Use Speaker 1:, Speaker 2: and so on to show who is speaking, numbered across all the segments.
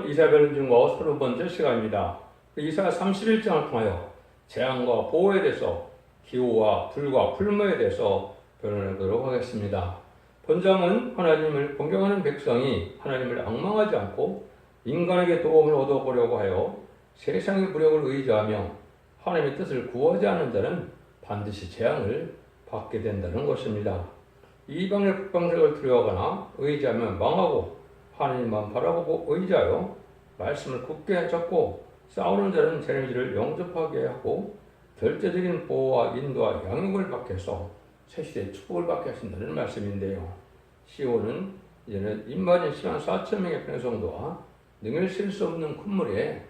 Speaker 1: 이사벨 중고 30번째 시간입니다. 이사 31장을 통하여 재앙과 보호에 대해서 기후와 불과 풀무에 대해서 변론하도록 하겠습니다. 본장은 하나님을 공경하는 백성이 하나님을 앙망하지 않고 인간에게 도움을 얻어보려고 하여 세상의 무력을 의지하며 하나님의 뜻을 구하지 않는 자는 반드시 재앙을 받게 된다는 것입니다. 이방의 국방색을 두려워하거나 의지하면 망하고 하나님만 바라보고 의지하여 말씀을 굳게 잡고 싸우는 자는 재능지를 영접하게 하고 절대적인 보호와 인도와 양육을 받게 해서 새시대의 축복을 받게 하신다는 말씀인데요. 시온은 이제는 입맞은 10만 4천 명의 백성도와 능을 실 수 없는 큰 무리에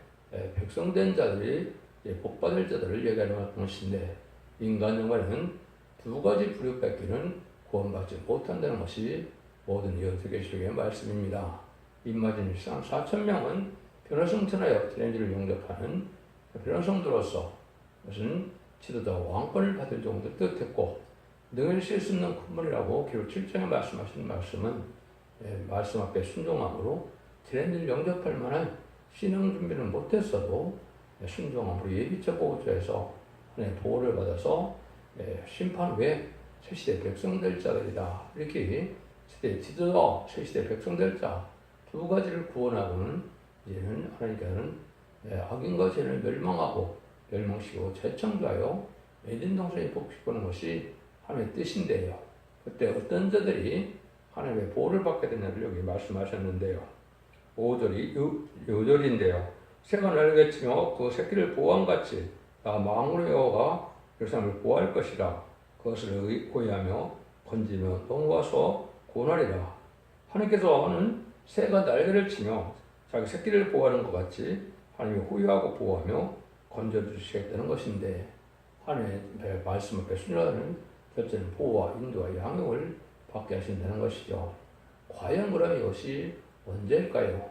Speaker 1: 백성된 자들이 복받을 자들을 얘기하는 것인데, 인간 영혼은 두 가지 부류 뺏기는 구원받지 못한다는 것이 모든 여태계시록의 말씀입니다. 입맞은 10만 4천 명은 변화성천하여 트렌드를 영접하는 변화성도로서 무슨 지도자 왕권을 받을 정도를 뜻했고, 능을 실 수 없는 큰 무리라고 기록 7장에 말씀하신 말씀은 말씀 앞에 순종함으로 트렌드를 영접할 만한 신앙 준비는 못했어도 순종함으로 예비적 보호자에서 하나님의 보호를 받아서 심판 후에 새시대 백성 될 자들이다. 이렇게 시대 지도자, 새시대 백성 될 자 두 가지를 구원하고는 이제는 하나님께서는 악인과 죄를 멸망하고 멸망시키고 재창조하여 에덴 동산에 복식하는 것이 하나님의 뜻인데요. 그때 어떤 자들이 하나님의 보호를 받게 되냐를 여기 말씀하셨는데요. 5절이 요절인데요. 새가 날개 치며 그 새끼를 보호함같이 나 망군의 여호와가 그 사람을 보호할 것이라. 그것을 고의하며 건지며 농구하서 고난이라. 하나님께서는 새가 날개를 치며 자기 새끼를 보호하는 것 같이 하나님이 호위하고 보호하며 건져주시겠다는 것인데, 하나님의 말씀 앞에 순종하는 첫째는 보호와 인도와 양육을 받게 하신다는 것이죠. 과연 그럼 이것이 언제일까요?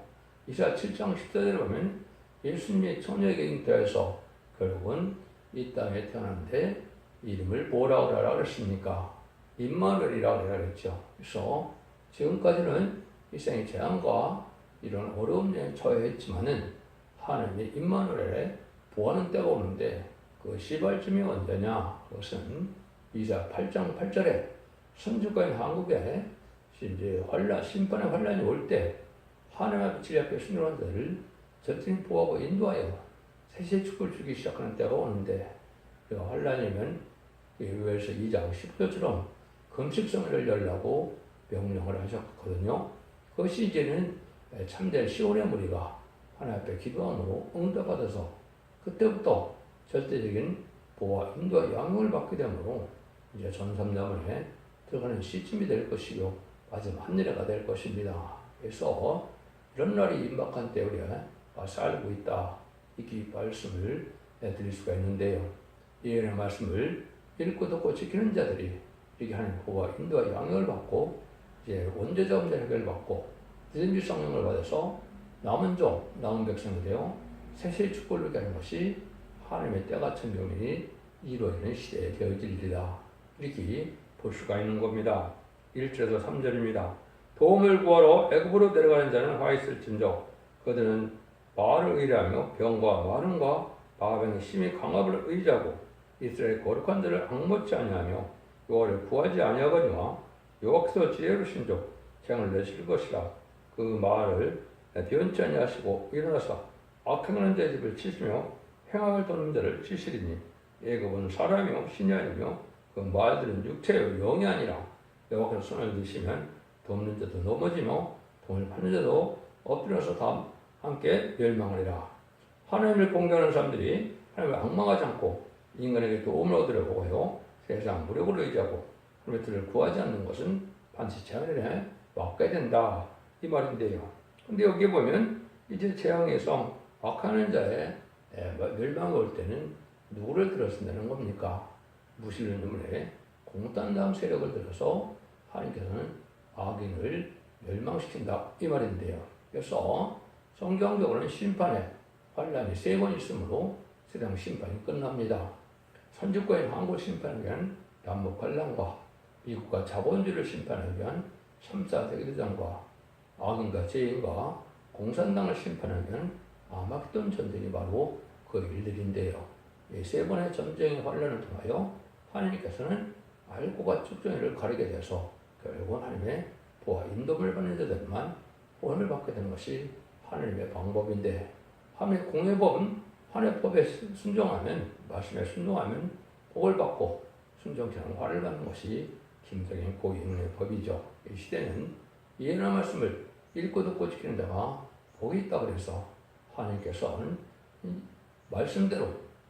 Speaker 1: 이사 7장 14절에 보면 예수님이 처녀에게 잉태해서 결국은 이 땅에 태어났는데 이름을 뭐라고 하라 그랬습니까? 임마누엘이라고 하라 그랬죠. 그래서 지금까지는 일생의 재앙과 이런 어려움에 처해있지만은 하나님의 임마누엘에 보호하는 때가 오는데 그 시발쯤이 언제냐? 그것은 이사 8장 8절에 선지자인 한국에 이제 심판의 환란이 올 때 하나님 앞에 앞에 순종한 자를 절대히 보호하고 인도하여 새시의 축복을 주기 시작하는 때가 오는데, 그 환란이면 요엘서 2장 15절처럼 금식성을 열라고 명령을 하셨거든요. 그 시즌은 참된 시온의 무리가 하나님 앞에 기도함으로 응답받아서 그때부터 절대적인 보호와 인도와 양육을 받게 되므로 이제 전삼자문에 들어가는 시점이 될 것이요 마지막 한일회가 될 것입니다. 그래서 이런 날이 임박한 때 우리가 살고 있다, 이렇게 말씀을 드릴 수가 있는데요. 이런 말씀을 읽고 듣고 지키는 자들이 이렇게 하나님 보호와 인도와 양육을 받고 이제 원죄자 없는 해결을 받고 드림지 성령을 받아서 남은 종, 남은 백성이 되어 새시의 축복을 누리게 하는 것이 하나님의 때같은 명령이 이루어지는 시대에 되어질리라, 이렇게 볼 수가 있는 겁니다. 1절에서 3절입니다. 도움을 구하러 애굽으로 내려가는 자는 화 있을진저 그들은 바알을 의뢰하며 병과 마름과 바벨의 심히 강압을 의지하고 이스라엘 거룩한 자를 악못지 아니하며 여호와를 구하지 아니하거니와 여호와께서 지혜로 신족 재앙을 내실 것이라. 그 마을을 변치 아니하시고 일어나사 악행하는 자의 집을 치시며 행악을 돕는 자를 치시리니 애굽은 사람이요 신이 아니며 그 마을들은 육체의 영이 아니라. 여호와께서 손을 드시면 돕는 자도 넘어지며 돈을 파는 자도 엎드려서 다 함께 멸망하리라. 하나님을 공경하는 사람들이 하나님을 앙망하지 않고 인간에게 도움을 얻으려고 해요 세상 무력을 의지하고 하나님의 뜻을 구하지 않는 것은 반드시 재앙에 맡게 된다, 이 말인데요. 근데 여기 보면 이제 재앙에서 악하는 자의 멸망이 올 때는 누구를 들어쓴다는 겁니까? 무신론에 공단다음 세력을 들어서 하나님께서는 악인을 멸망시킨다, 이 말인데요. 그래서 성경적으로는 심판에 환란이 3번 있으므로 세상 심판이 끝납니다. 선지과인 한국 심판을 위한 남북 환란과 미국과 자본주의를 심판하기 위한 3차 세계대전과 악인과 죄인과 공산당을 심판하면 아마겟돈 전쟁이 바로 그 일들인데요. 이 세 번의 전쟁의 환란을 통하여 하나님께서는 알고가 측정이를 가리게 돼서 결국은 하나님의 보아 인도를 받는 자들만 구원을 받게 되는 것이 하나님의 방법인데, 하나님의 공예법은 하나님의 법에 순종하면, 말씀에 순종하면 복을 받고 순종치 않으면 화를 받는 것이 김석영 고인의 법이죠. 이 시대는 이해나 말씀을 읽고 듣고 지키는 자가 복이 있다 그래서 하나님께서는 말씀대로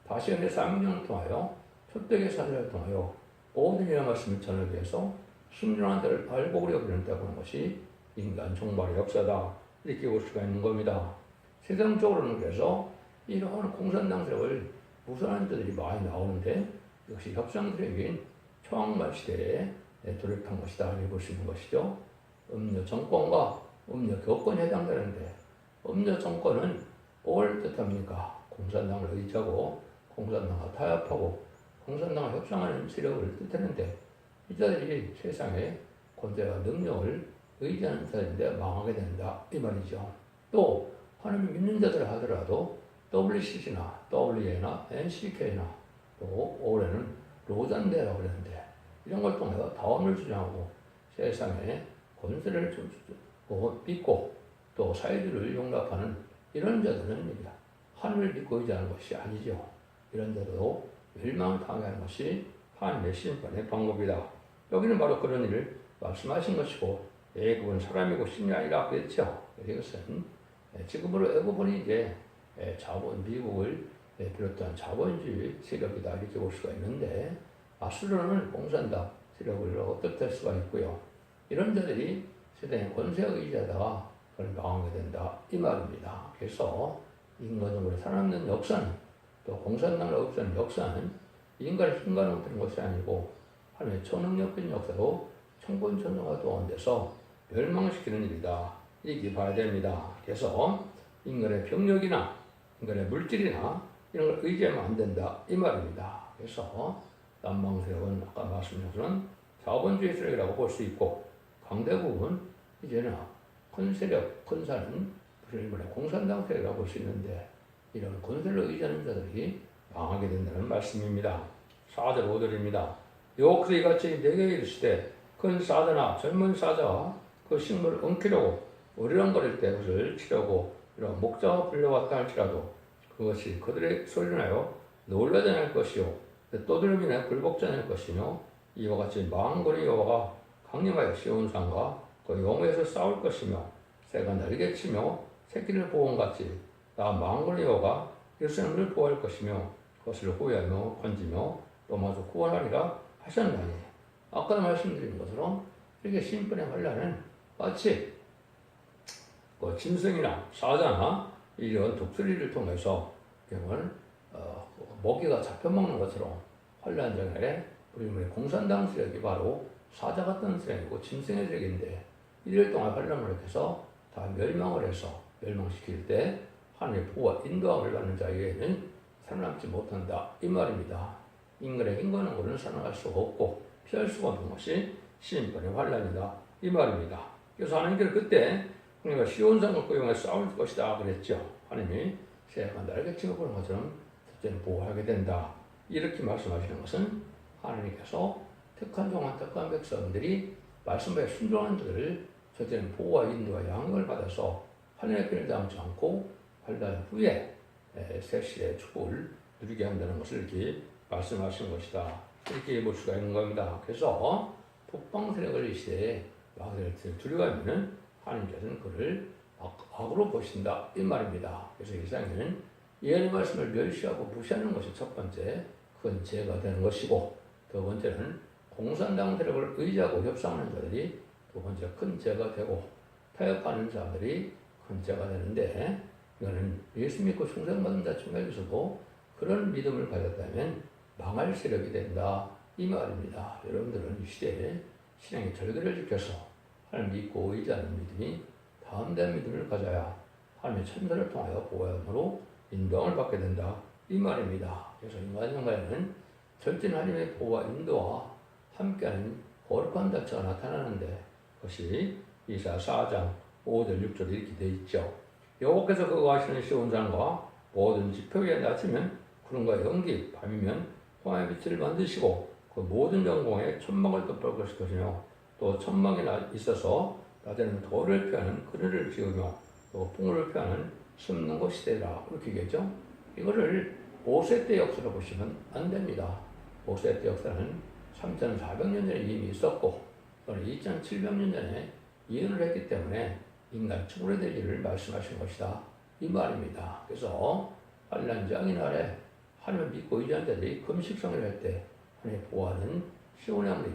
Speaker 1: 다시언의 사명을 통하여 초대의 사례를 통하여 모든 이해나 말씀을 전하기 위해서 순종한 자를 발복으로 여기는다고 하는 것이 인간 종말의 역사다, 이렇게 볼 수가 있는 겁니다. 세상적으로는 그래서 이러한 공산당 세력을 무산하는 자들이 많이 나오는데, 역시 협상세력인 초항말 시대에 돌입한 것이다, 이렇게 볼 수 있는 것이죠. 음녀 정권과 음녀 교권이 해당되는데, 음녀 정권은 뭘 뜻합니까? 공산당을 의지하고 공산당과 타협하고 공산당과 협상하는 세력을 뜻하는데, 이 자들이 세상에 권세와 능력을 의지하는 자들인데 망하게 된다, 이 말이죠. 또 하나님 믿는 자들 하더라도 WCC나 WA나 NCK나 또 올해는 로잔대라고 그랬는데, 이런 걸 통해서 다원을 주장하고 세상에 권세를 믿고 또 사회주의를 용납하는 이런 자들은 하늘을 믿고 의지하는 것이 아니죠. 이런 자도 멸망을 당하는 것이 하나님의 심판의 방법이다. 여기는 바로 그런 일을 말씀하신 것이고, 애굽은 사람이고 신이 아니라 그랬죠. 이것은 지금으로 애굽은 이제 미국을 비롯한 자본주의 세력이다, 이렇게 볼 수가 있는데, 아수르는 공산당 세력을 어떻게 할 수가 있고요. 이런 자들이 세상의 권세 의지하다가 그걸 망하게 된다, 이 말입니다. 그래서 인간적으로 살아남는 역사는, 또 공산당을 없애는 역사는 인간의 힘과는 되는 것이 아니고 하나님의 초능력적인 역사로 천군천사가 동원돼서 멸망시키는 일이다, 이렇게 봐야 됩니다. 그래서 인간의 병력이나 인간의 물질이나 이런 걸 의지하면 안 된다, 이 말입니다. 그래서 남방세력은 아까 말씀드린 것처럼 자본주의 세력이라고 볼 수 있고, 강대국은 이제는 큰 세력, 큰 산은 일본의 공산당 세력이라고 볼 수 있는데, 이런 권세를 의지하는 자들이 망하게 된다는 말씀입니다. 4절 5절입니다. 여호와께서 이같이 내게 이르시되 큰 사자나 젊은 사자와 그 식물을 엉키려고 어리렁거릴 때 그것을 치려고 이런 목자가 불려왔다 할지라도 그것이 그들의 소리를 하여 놀라지 않을 것이요 떠들음이 내 굴복지 않을 것이며, 이와 같이 망군의 여호와가 강림하여 시온산과 그 영호에서 싸울 것이며, 새가 날개치며 새끼를 보온같이 나 망군의 여호와가 예루살렘을 보호할 것이며 그것을 후회하며 건지며 또 마저 구원하리라 하셨나니, 아까 말씀드린 것처럼 이렇게 심판의 환란은 마치 그 짐승이나 사자나 이런 독수리를 통해서 먹이가 잡혀먹는 것처럼 환란장에 우리 공산당 세력이 바로 사자 같은 세력이고 짐승의 세력인데, 이를 동안 환란을 해서 다 멸망을 해서 멸망시킬 때 하나님의 보호와 인도함을 받는 자에게는 살아남지 못한다, 이 말입니다. 인간의 힘과는 우리는 살아날 수가 없고 피할 수가 없는 것이 심판의 환란이다, 이 말입니다. 그래서 하나님께서 그때 우리가 시온산과 그 영에 싸울 것이다 그랬죠. 하나님이 새가 날개치고 보는 것처럼 첫째는 보호하게 된다, 이렇게 말씀하시는 것은 하나님께서 택한 종한 택한 백성들이 말씀에 순종하는 자들을 첫째는 보호와 인도와 양육을 받아서 하나님의 편을 당하지 않고 환란 후에 새 시대의 축복을 누리게 한다는 것을 이렇게 말씀하신 것이다, 이렇게 볼 수가 있는 겁니다. 그래서 북방 세력을 이 시대에 막을 두려워하면은 하나님께서는 그를 악으로 보신다, 이 말입니다. 그래서 이 세상에는 예언의 말씀을 멸시하고 무시하는 것이 첫 번째 큰 죄가 되는 것이고, 두 번째는 공산당 세력을 의지하고 협상하는 자들이 두 번째 큰 죄가 되고, 타협하는 자들이 큰 죄가 되는데, 이거는 예수 믿고 충성받은 자 중에서도 그런 믿음을 가졌다면 망할 세력이 된다, 이 말입니다. 여러분들은 이 시대에 신앙의 절개를 지켜서 하나님 믿고 의지하는 믿음이 다음된 믿음을 가져야 하나님의 천사를 통하여 보호함으로 인도함을 받게 된다, 이 말입니다. 그래서 인간에는 절대는 하나님의 보호와 인도와 함께하는 거룩한 자체가 나타나는데, 그것이 이사 4장 5절 6절에 이렇게 되어 있죠. 여호와께서 그거 하시는 시온산과 모든 지표 위에 낮으면 구름과 연기, 밤이면 홍해의 빛을 만드시고 그 모든 영공에 천막을 덮을 것이며 또 천막이 있어서 낮에는 돌을 피하는 그늘을 지으며 또 풍을 피하는 숨는 곳이 되라. 그렇게 얘기했죠. 이거를 모세 때 역사로 보시면 안 됩니다. 모세 때 역사는 3,400년 전에 이미 있었고 또는 2,700년 전에 이혼을 했기 때문에 인간 초월될 일을 말씀하신 것이다. 이 말입니다. 그래서 환란장인 아래 하나님을 믿고 의지한 자들이 금식성을 할 때 하나님의 보호하는 시온의 아무리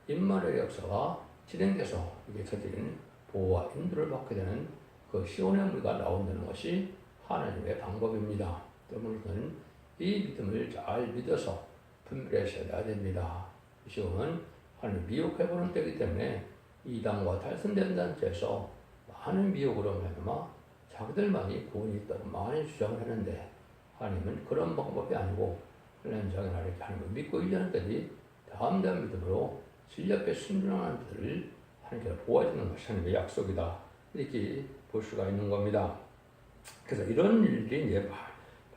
Speaker 1: 임마누엘의 역사가 진행돼서 이게 저들은 보호와 인도를 받게 되는 그 시온의 아무리가 나온다는 것이 하나님의 방법입니다. 여러분은 이 믿음을 잘 믿어서 분별하셔야 됩니다. 시온은 하나님을 미혹해보는 때이기 때문에 이단과 탈선된 단체에서 많은 미혹으로 말미암아 자기들만이 구원이 있다고 많이 주장을 하는데 하나님은 그런 방법이 아니고 환란장인 아래 하나님을 믿고 의지하는 자들이 담대한 믿음으로 진리앞에 순종하는 자들을 하나님께서 보호해주는 것이 하나님의 약속이다. 이렇게 볼 수가 있는 겁니다. 그래서 이런 일들이 이제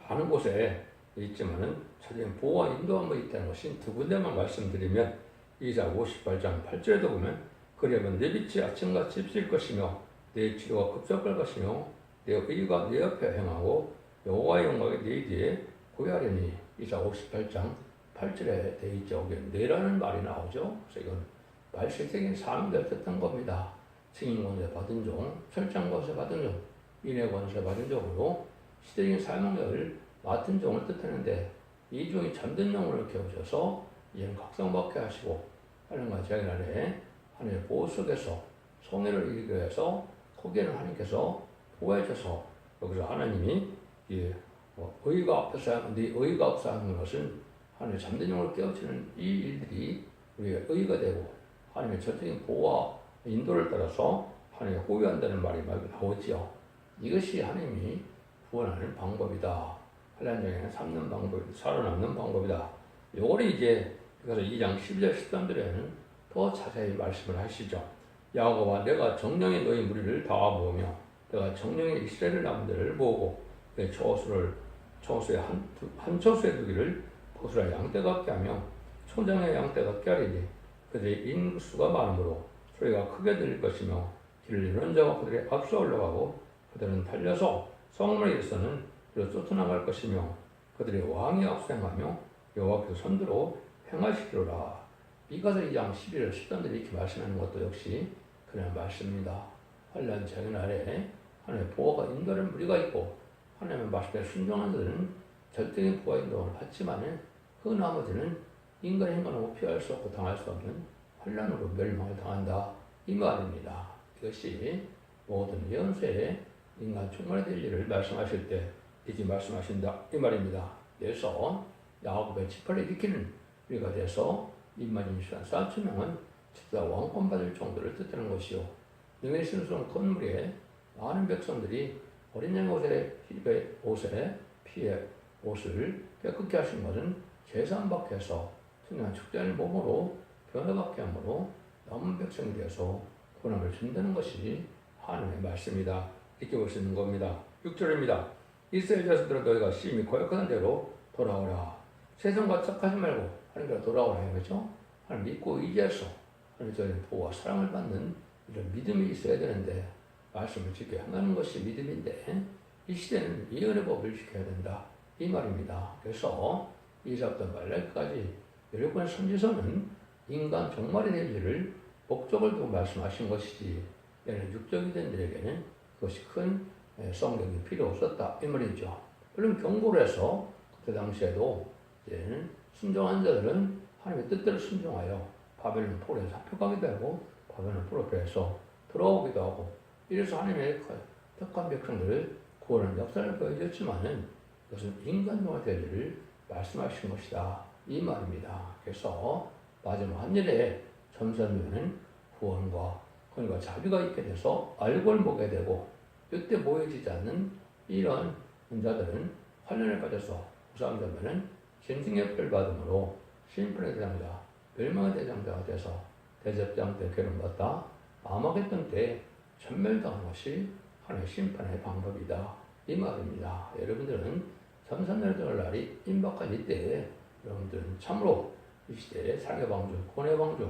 Speaker 1: 많은 곳에 있지만은 자기는 보호와 인도함이 있다는 것이 두 군데만 말씀드리면 이사 58장 8절에도 보면 그러면 내 빛이 아침같이 비칠 것이며 내 치료가 급속할 것이며 내 의가 내 옆에 행하고 여호와의 영광이 내 뒤에 고야하리니 이사 58장 8절에 되어 있죠. 내라는 말이 나오죠. 그래서 이건 말실적인 사명을 뜻한 겁니다. 증인 권세 받은 종, 철장 권세 받은 종, 인해 권세 받은 종으로 시대적인 사명을 맡은 종을 뜻하는데 이 종이 잠든 영혼을 깨우셔서 이제는 각성받게 하시고 하나님과 자기 나라에 하나님의 보호 속에서 성회를 이루기 위해서 거기에는 하나님께서 보호해줘서 여기서 하나님이 의가 없어서 의가 없어 하는 것은 하나님의 잠든 영혼을 깨우치는 이 일들이 우리의 의가 되고 하나님의 전적인 보호와 인도를 따라서 하나님의 호위한다는 말이 나오지요. 이것이 하나님이 구원하는 방법이다. 환란장에는 삼는 방법이다. 살아남는 방법이다. 요거를 이제 그래서 2장 12절 13절에는 더 자세히 말씀을 하시죠. 야곱아 내가 정령의 너희 무리를 다 모으며 내가 정령의 이스라엘 남들을 모으고 내 초소의 한 초소의 두기를 보수라 양떼 같게 하며 초장의 양떼 같게 하리니 그들의 인수가 많으므로 소리가 크게 들릴 것이며 길을 이루는 자가 그들의 앞서 올라가고 그들은 달려서 성문에 일서는 그로 쫓아나갈 것이며 그들의 왕이 앞서 행하며 여호와께서 선두로 행하시기로라. 미가서 2장 11절 13절에 이렇게 말씀하는 것도 역시 그런 말씀입니다. 환란 장인 아래 하나님의 보호가 인도하는 무리가 있고 하나님의 말씀에 순종하는 자들은 절대적인 보호와 인도를 받지만 그 나머지는 인간의 행동을 피할 수 없고 당할 수 없는 환란으로 멸망을 당한다. 이 말입니다. 이것이 모든 예언서에 인간 총괄이 될 일을 말씀하실 때 이제 말씀하신다. 이 말입니다. 그래서 야곱의 지파를 일으키는 우리가 돼서 입만 인수한 4,000명은 진짜 왕권 받을 정도를 뜻하는 것이요. 능히 신수한 건물에 많은 백성들이 어린 양 옷에 피해 옷을 깨끗게 하신 것은 제사함받게 해서 청량한 축제의 몸으로 변화받게 함으로 남은 백성에 대해서 권함을 준다는 것이 하나님의 말씀이다. 이렇게 볼 수 있는 겁니다. 6절입니다. 이스라엘 자손들은 너희가 심히 거역하는 대로 돌아오라. 세상과 착하지 말고 하나님께로 돌아오라. 그렇죠? 하나님 믿고 의지해서 하나님 저희는 보호와 사랑을 받는 이런 믿음이 있어야 되는데 말씀을 지켜 행하는 것이 믿음인데 이 시대는 예언의 법을 지켜야 된다. 이 말입니다. 그래서 이사부터 말라기까지 17권의 선지서는 인간 종말이 될 일을 목적을 두고 말씀하신 것이지 얘는 육적이 된 들에게는 그것이 큰 성경이 필요 없었다. 이 말이죠. 물론 경고를 해서 그때 당시에도 이제는 순종한 자들은 하나님의 뜻대로 순종하여 바벨론 포로에 잡혀가기도 하고 바벨론 포로에서 돌아오기도 하고 이래서 하나님의 택한 백성들을 구원하는 역사를 보여줬지만은 이것은 인간종의 될 일을 말씀하신 것이다. 이 말입니다. 그래서 마지막 한 일에 점선면은 구원과 그러니까 자비가 있게 돼서 알골 보게 되고 이때 모여지지 않는 이런 자들은 환란에 빠져서 우상되면은 짐승의 표를 받음으로 심판의 대상자, 멸망의 대상자가 돼서 대접장 때 괴로움받다 마마겟돈 때 전멸당한 것이 하나의 심판의 방법이다. 이 말입니다. 여러분들은 삼삼열등할 날이 임박한 이때에 여러분들은 참으로 이 시대에 상의 방주, 권의 방주,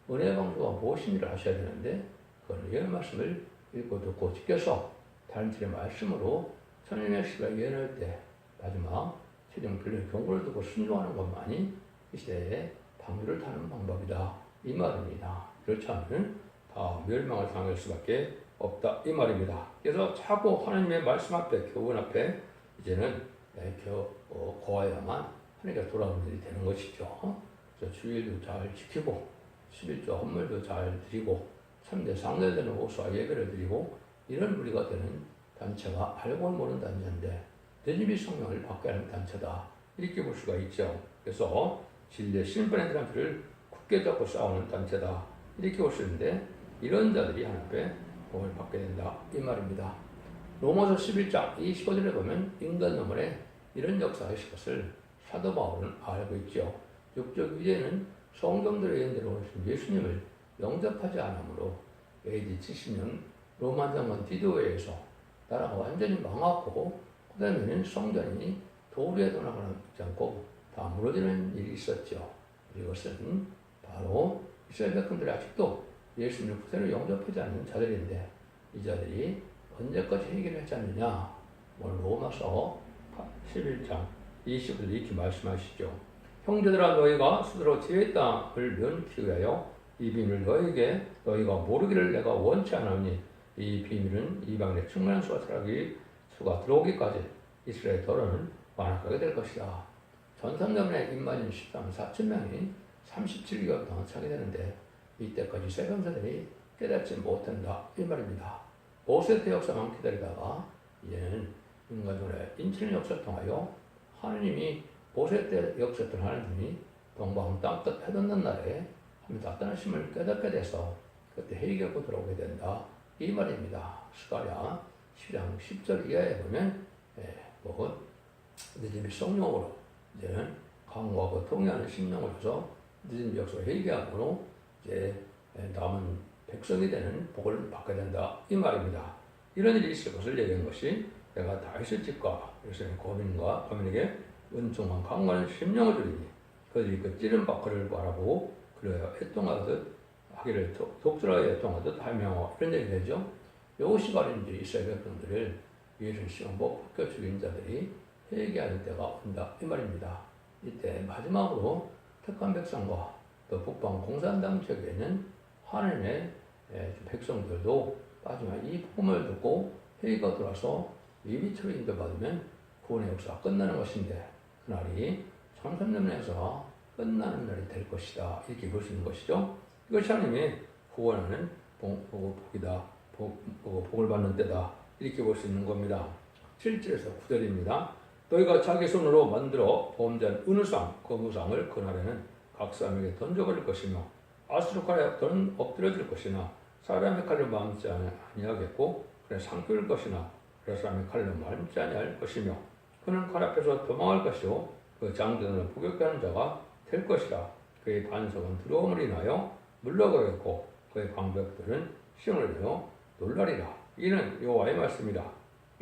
Speaker 1: 은혜 방주가 무엇인지를 하셔야 되는데 그건 예언 말씀을 읽고 듣고 지켜서 다른들의 말씀으로 천년의 시가 예언할 때 마지막 최종 필요의 경고를 듣고 순종하는 것만이 이 시대에 방주를 타는 방법이다. 이 말입니다. 그렇지 않으면 다 멸망을 당할 수밖에 없다. 이 말입니다. 그래서 자꾸 하나님의 말씀 앞에, 교훈 앞에 이제는 고아야만 하나님께 돌아오는 일이 되는 것이죠. 그래서 주일도 잘 지키고 11조 헌물도 잘 드리고 3대 상대되는 호수와 예배를 드리고 이런 무리가 되는 단체가 알고 모르는 단체인데 느니비 성령을 받게 하는 단체다. 이렇게 볼 수가 있죠. 그래서 진리의 심판의 단체를 굳게 잡고 싸우는 단체다. 이렇게 볼 수 있는데 이런 자들이 하나님 앞에 복을 받게 된다. 이 말입니다. 로마서 11장 25절에 보면 인간 논문에 이런 역사가 있을 것을 사도 바울은 알고 있죠. 육적 위대는 성경들의 예언대로 오신 예수님을 영접하지 않으므로 AD 70년 로마 장관 디도에서 나라가 완전히 망하고 그 다음에는 성전이 도리에 돌아가지 않고 다 무너지는 일이 있었죠. 이것은 바로 이스라엘 백성들이 아직도 예수님을 구세로 영접하지 않는 자들인데 이 자들이 언제까지 해결하지 않느냐. 오늘 로마서 11장 20절 이렇게 말씀하시죠. 형제들아 너희가 스스로 지혜의 땅을 면키기 위하여 이 비밀을 너희에게 너희가 모르기를 내가 원치 않으니 이 비밀은 이방인의 충만한 수가 들어오기까지 이스라엘 더러는 완악하게 될 것이다. 전성년에 입맞은 13만 4천 명이 37개월 동안 차게 되는데 이때까지 세병사들이 깨닫지 못한다. 이 말입니다. 5세대 역사만 기다리다가 이제는 인간들의 인천 역사를 통하여 하느님이 5세대 역사를 하느님이 동방 땅끝 해돋는 날에 하나님 나타나심을 깨닫게 돼서 그때 회개하고 들어오게 된다. 이 말입니다. 스가랴 10장 10절 이하에 보면 느니비 성령으로 이제는 강구하고 통일하는 심령을 줘서 느니비 역사 회개함으로 이제 남은 백성이 되는 복을 받게 된다. 이 말입니다. 이런 일이 있을 것을 얘기한 것이 내가 다윗의 집과 예루살렘 거민에게 은총한 강건한 심령을 주리니 그들이 그 찌른 바크를 바라보고 그래야 애통하듯 하기를 독수라에 애통하듯 할명하고 이런 얘기를 하죠. 이것이 바로 이제 이스라엘 백성들을 예수를 시험보 벗겨 죽인 자들이 회개하는 때가 온다. 이 말입니다. 이때 마지막으로 택한 백성과 또 북방 공산당 지역에 있는 하나님의 백성들도 마지막 이 복음을 듣고 회개가 들어와서 예비처로 인도받으면 구원의 역사가 끝나는 것인데 그날이 참선년에서 끝나는 날이 될 것이다. 이렇게 볼 수 있는 것이죠. 이것이 하나님의 구원하는 복이다. 복을 받는 때다. 이렇게 볼 수 있는 겁니다. 7절에서 9절입니다. 너희가 자기 손으로 만들어 범죄한 은우상, 거무상을 그날에는 각 사람에게 던져버릴 것이며 아수르 칼에 더는 엎드려질 것이나 사람의 칼로 마음지 아니하겠고 그래 상끌 것이나 그래 사람의 칼로 마음지 아니할 것이며 그는 칼 앞에서 도망할 것이요 그 장전을 부격게 하는 자가 될 것이라. 그의 반석은 두려움을 인하여 물러가겠고 그의 방벽들은 시온을 내어 놀라리라. 이는 여호와의 말씀이라.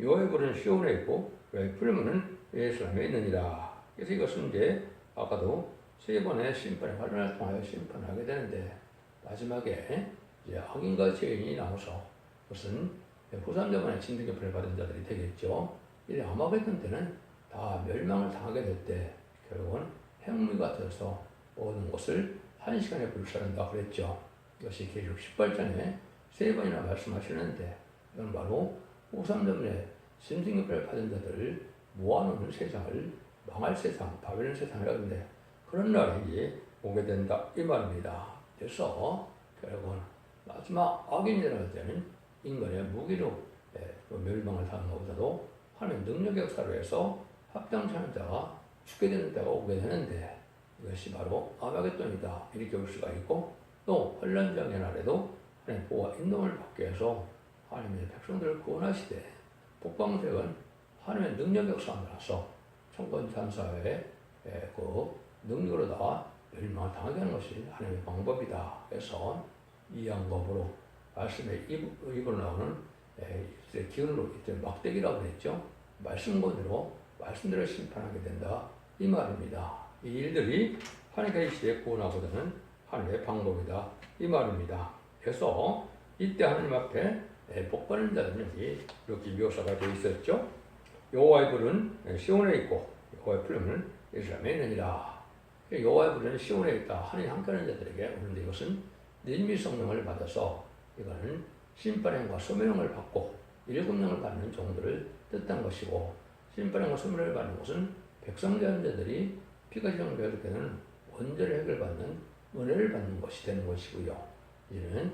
Speaker 1: 여호와의 불은 시온에 있고 그의 풀무는 예루살렘에 있느니라. 그래서 이것은 이제 아까도 세 번의 심판의 환란을 통하여 심판하게 되는데 마지막에 이제 악인과 죄인이 나와서 그것은 후삼자만의 진등교편을 받은 자들이 되겠죠. 이 아마겟돈 때는 다 멸망을 당하게 될 때 결국은 핵무기가 되어서 모든 것을 한 시간에 불사른다 그랬죠. 이것이 계시록 18장에 세 번이나 말씀하시는데 이건 바로 후삼자만의 진등교편을 받은 자들을 모아놓는 세상을 망할 세상, 바벨론 세상이라고 하는데 그런 날이 오게 된다 이 말입니다. 그래서 결국은 마지막 악인이 일어날 때는 인간의 무기로 멸망을 당하는 것보다도 하나님의 능력의 역사로 해서 합당치 않은 자가 죽게 되는 때가 오게 되는데 이것이 바로 아마겟돈이다 이렇게 볼 수가 있고 또 환란장의 날에도 하나님의 보호와 인도를 받게 해서 하나님의 백성들을 구원하시되 북방색은 하나님의 능력의 역사가 나서 청건찬사회의 그 능력으로 다 멸망을 당하게 하는 것이 하나님의 방법이다. 그래서 이 양법으로 말씀의 입으로 나오는 그리스도의 기운으로 이때 막대기라고 그랬죠. 말씀권으로 말씀대로 심판하게 된다 이 말입니다. 이 일들이 하나님의 시대에 구원하고자는 하나님의 방법이다 이 말입니다. 그래서 이때 하나님 앞에 복받는 자는 여기 이렇게 묘사가 되어 있었죠. 여호와의 불은 시온에 있고 여호와의 풀은 예루살렘에 있느니라. 여호와의 불은 시온에 있다. 하나님 함께하는 자들에게 오는데 이것은 느림의 성령을 받아서 이거는 심판행과 소멸행을 받고 일금령을 받는 종들을 뜻한 것이고, 심판행과 소멸을 받는 것은 백성자들이 피가 지정되었을 때는 원죄를 해결받는 은혜를 받는 것이 되는 것이고요. 이제는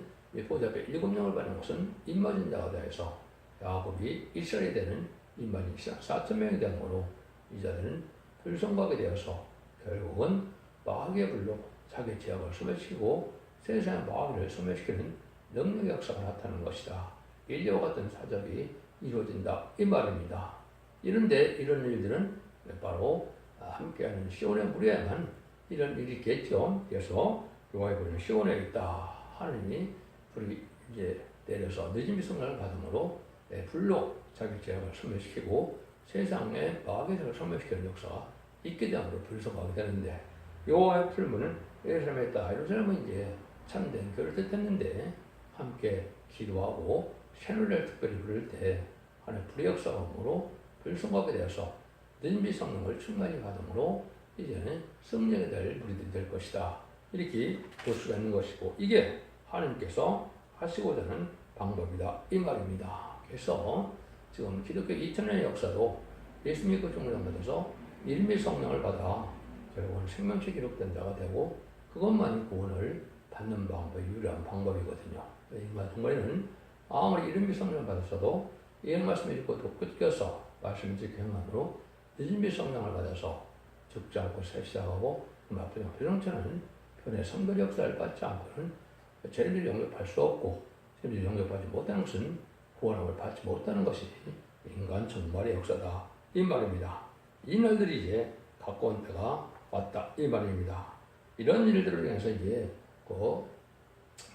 Speaker 1: 보좌 앞에 일금령을 받는 것은 입맞은 자가 되어서 야곱이 이스라엘이 되는 입맞은 4,000명이 되므로 이 자들은 불성하게 되어서 결국은 마귀의 불로 자기 죄악을 소멸시키고 세상의 마귀를 소멸시키는 능력의 역사가 나타나는 것이다. 일리와 같은 사적이 이루어진다 이 말입니다. 이런데 이런 일들은 바로 함께하는 시온의 무리에만 이런 일이 있겠죠. 그래서 여호와의 불은 시온에 있다. 하느님이 불이 이제 내려서 늦은 성령을 받음으로 불로 자기 죄악을 소멸시키고 세상의 마귀를 소멸시키는 역사가 있게 되므로 불성하게 되는데, 여호와의 풀문은 예루살렘에 있다. 예루살렘은 이제 참된 교를 뜻했는데 함께 기도하고 새노래를 특별히 부를 때 하나의 불의 역사함으로 불성하게 되어서 늦은 성령을 충만히 받음으로 이제는 성령이 될 무리들이 될 것이다. 이렇게 볼 수가 있는 것이고, 이게 하나님께서 하시고자 하는 방법이다 이 말입니다. 그래서 지금 기독교 2000년의 역사도 예수 믿고 종료를 받아서 일미 성령을 받아 결국은 생명체 기록된 자가 되고 그것만이 구원을 받는 방법이 유일한 방법이거든요. 인간 동물에는 아무리 일미 성령을 받았어도 이 말씀을 읽고 또 끝겨서 말씀을 지켜 행함으로 늦은비 성령을 받아서 죽지 않고 셋시하고 그 마피아 표정처는 편의 성별 역사를 받지 않고는 죄를 영접할 수 없고, 죄를 영접하지 못하는 것은 구원함을 받지 못하는 것이 인간 정말의 역사다 이 말입니다. 이 날들이 이제 가까운 때가 왔다 이 말입니다. 이런 일들을 위해서 이제 그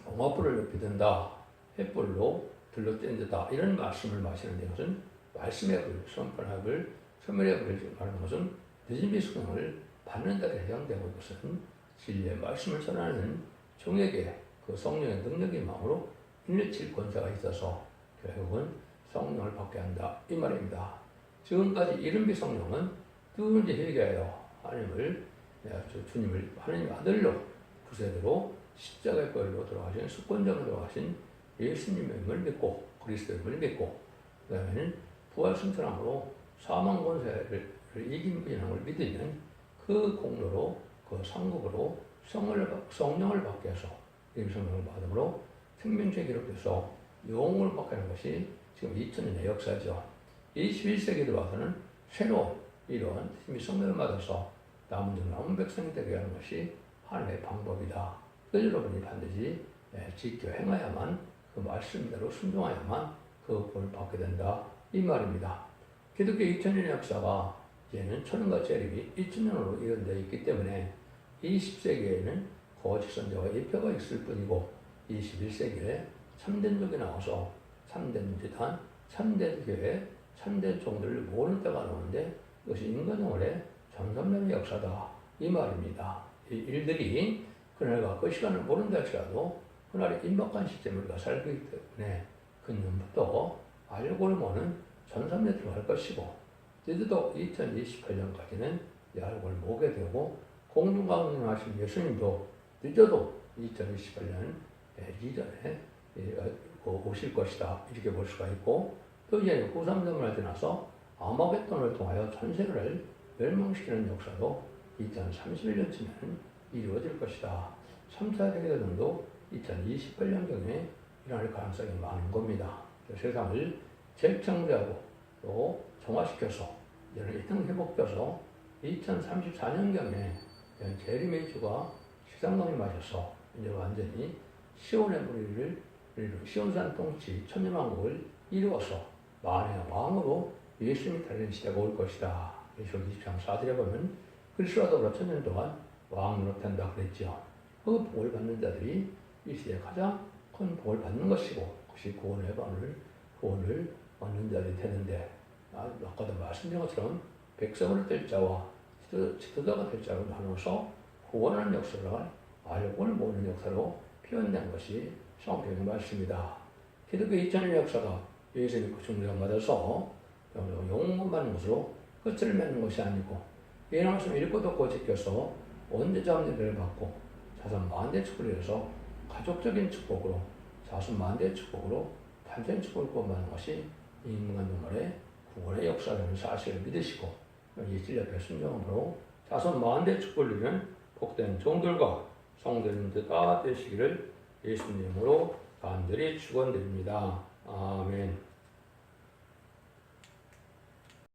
Speaker 1: 봉화불을 높이 든다, 횃불로 둘러댄다 이런 말씀을 마시는데, 이것은 말씀의 불, 선판의 불, 소멸의 불을 말하는 것은 늦은 성령을 받는 자에 해당되고, 이것은 진리의 말씀을 전하는 종에게 그 성령의 능력의 마음으로 인내칠 권세가 있어서 결국은 성령을 받게 한다 이 말입니다. 지금까지 이른비 성령은 누군지 회개하여 하나님을, 주님을 하나님의 아들로 구세대로 십자가의 걸로 돌아가신 수권자로 돌아가신 예수님을 믿고 그리스도를 믿고, 그 다음에는 부활 승천함으로 사망 권세를 이긴 분이라는 걸 믿으면 그 공로로 그 상급으로 성령을 받게 해서 성령을 받음으로 생명체에 기록돼서 영웅을 받게 하는 것이 지금 2000년의 역사죠. 21세기 들어와서는 새로운 이런 성령을 받아서 남은 백성이 되게 하는 것이 하나님의 방법이다. 그래서 여러분이 반드시 지켜 행해야만, 그 말씀대로 순종해야만 그 복을 받게 된다 이 말입니다. 기독교 2000년의 역사가 이제는 천년과 재림이 2000년으로 이어져 있기 때문에 20세기에는 거짓 선자와 예표가 있을 뿐이고 21세기에 참된 적이 나와서 참된 지단, 참된 교회, 참된 종들을 모으는 때가 나오는데, 이것이 인간영혼의 전삼년의 역사다 이 말입니다. 이 일들이 그날과 그 시간을 모른다 할지라도 그날의 임박한 시점을 우리가 살고 있기 때문에 그년부터 알고를 모는 전삼년에 들어갈 것이고, 늦어도 2028년까지는 이 알고를 모게 되고, 공중강림하신 예수님도 늦어도 2028년 이전에 오실 것이다 이렇게 볼 수가 있고, 또 이제 후삼점을 지나서 아마겟돈을 통하여 전 세계를 멸망시키는 역사도 2031년쯤에는 이루어질 것이다. 3차 세계대전도 2028년경에 일어날 가능성이 많은 겁니다. 세상을 재창조하고 또 정화시켜서 일등 회복돼서 2034년경에 재림의 주가 시상강이 마셔서 이제 완전히 시온의 무리를 시온산 통치 천년왕국을 이루어서 만의 왕으로 예수님이 달리는 시대가 올 것이다. 예수님 20장 4절에 보면 그리스도와 더불어 천년 동안 왕 노릇한다 그랬죠. 그 복을 받는 자들이 이 시대에 가장 큰 복을 받는 것이고, 그것이 구원을 얻는 자들이 되는데, 아까도 말씀드린 것처럼 백성으로 될 자와 지도자가 될 자로 나눠서 구원하는 역사를 알고 모으는 역사로 표현된 것이 성경의 말씀입니다. 기독교 2000년 역사가 예수 믿고 중대가 받아서 영원만 받는 것으로 끝을 맺는 것이 아니고, 이 말씀 읽고 듣고 지켜서 언제적 예배를 받고 자손 만대 축복을 위해서 가족적인 축복으로 자손 만대 축복으로 단전 축복을 구원받는 것이 인간 동물의 구원의 역사라는 사실을 믿으시고 이 진리 앞에 순종함으로 자손 만대 축복을 누리는 복된 종들과 성도님들 다 되시기를 예수님으로 간절히 축원드립니다. 아멘.